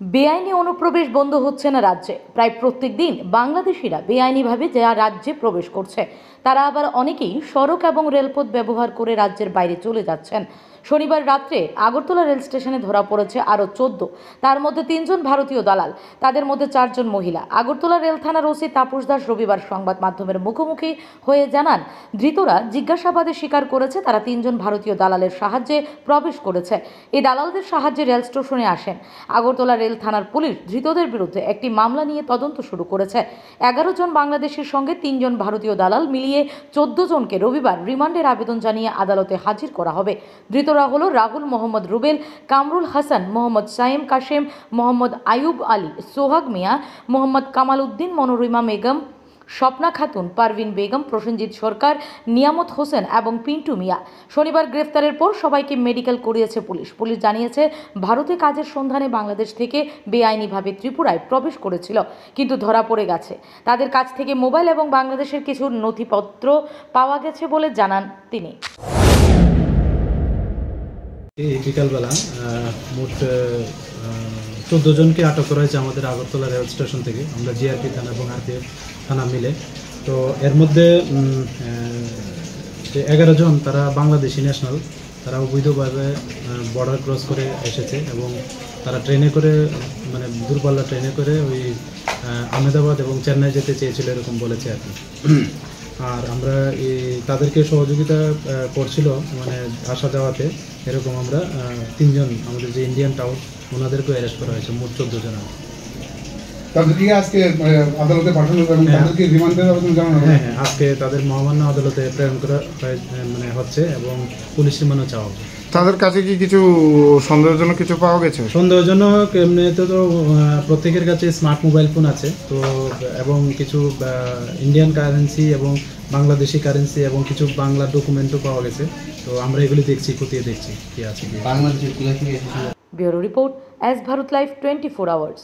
বেআইনি অনুপ্রবেশ বন্ধ হচ্ছে না রাজ্যে। প্রায় প্রত্যেক দিন বাংলাদেশিরা বেআইনিভাবে যা রাজ্যে প্রবেশ করছে, তারা আবার অনেকেই সড়ক এবং রেলপথ ব্যবহার করে রাজ্যের বাইরে চলে যাচ্ছেন। শনিবার রাত্রে আগরতলা রেল স্টেশনে ধরা পড়েছে আরও 14, তার মধ্যে 3 জন ভারতীয় দালাল, তাদের মধ্যে 4 জন মহিলা। আগরতলা রেল থানার ওসি তাপস দাস রবিবার সংবাদ মাধ্যমের মুখোমুখি হয়ে জানান, ধৃতরা জিজ্ঞাসাবাদে স্বীকার করেছে তারা 3 জন ভারতীয় দালালের সাহায্যে প্রবেশ করেছে। এই দালালদের সাহায্যে রেল স্টেশনে আসেন। আগরতলা রেল থানার পুলিশ ধৃতদের বিরুদ্ধে একটি মামলা নিয়ে তদন্ত শুরু করেছে। 11 জন বাংলাদেশের সঙ্গে 3 জন ভারতীয় দালাল মিলিয়ে 14 জনকে রবিবার রিমান্ডের আবেদন জানিয়ে আদালতে হাজির করা হবে। ধৃতরা হলো রাহুল মোহাম্মদ রুবেল, কামরুল হাসান, মোহাম্মদ সাইম কাশেম, মোহাম্মদ আয়ুব আলী, সোহাগ মিয়া, মোহাম্মদ কামাল উদ্দিন, মনোরিমা বেগম, স্বপ্না খাতুন, পারভিন বেগম, প্রসেনজিৎ সরকার, নিয়ামত হোসেন এবং পিন্টু মিয়া। শনিবার গ্রেফতারের পর সবাইকে মেডিকেল করিয়েছে পুলিশ। পুলিশ জানিয়েছে, ভারতে কাজের সন্ধানে বাংলাদেশ থেকে বেআইনিভাবে ত্রিপুরায় প্রবেশ করেছিল, কিন্তু ধরা পড়ে গেছে। তাদের কাছ থেকে মোবাইল এবং বাংলাদেশের কিছু নথিপত্র পাওয়া গেছে বলে জানান তিনি। এই বিকালবেলা মোট 14 জনকে আটক করা হয়েছে আমাদের আগরতলা রেল স্টেশন থেকে। আমরা জিআরপি থানা এবং আরপিএফ থানা মিলে। তো এর মধ্যে 11 জন তারা বাংলাদেশি ন্যাশনাল, তারা অবৈধভাবে বর্ডার ক্রস করে এসেছে এবং তারা ট্রেনে করে, মানে দূরপাল্লা ট্রেনে করে ওই আহমেদাবাদ এবং চেন্নাই যেতে চেয়েছিল, এরকম বলেছে আর কি। আর আমরা তাদেরকে সহযোগিতা করছিল, মানে আসা যাওয়াতে। এরকম আমরা 3 জন আমাদের যে ইন্ডিয়ান টাউন, ওনাদেরকেও অ্যারেস্ট করা হয়েছে, মোট 14 জন। তাদেরকে আজকে আদালতে পাঠানো এবং তাদেরকে রিমান্ডের আবেদন জানানো হবে। হ্যাঁ, আজকে তাদের মহামান্য আদালতে প্রেরণ করা মানে হচ্ছে এবং পুলিশ রিমান্ডও চাওয়া হবে। তাদের কাছে কি কিছু সন্দেহজনক কিছু পাওয়া গেছে? সন্দেহজনক এমনিতে তো প্রত্যেকের কাছে স্মার্ট মোবাইল ফোন আছে, তো এবং কিছু ইন্ডিয়ান কারেন্সি এবং বাংলাদেশি কারেন্সি এবং কিছু বাংলা ডকুমেন্টও পাওয়া গেছে। তো আমরা এগুলি দেখছি, খতিয়ে দেখছি কি আছে। Bureau report, S Bharat live 24 hours.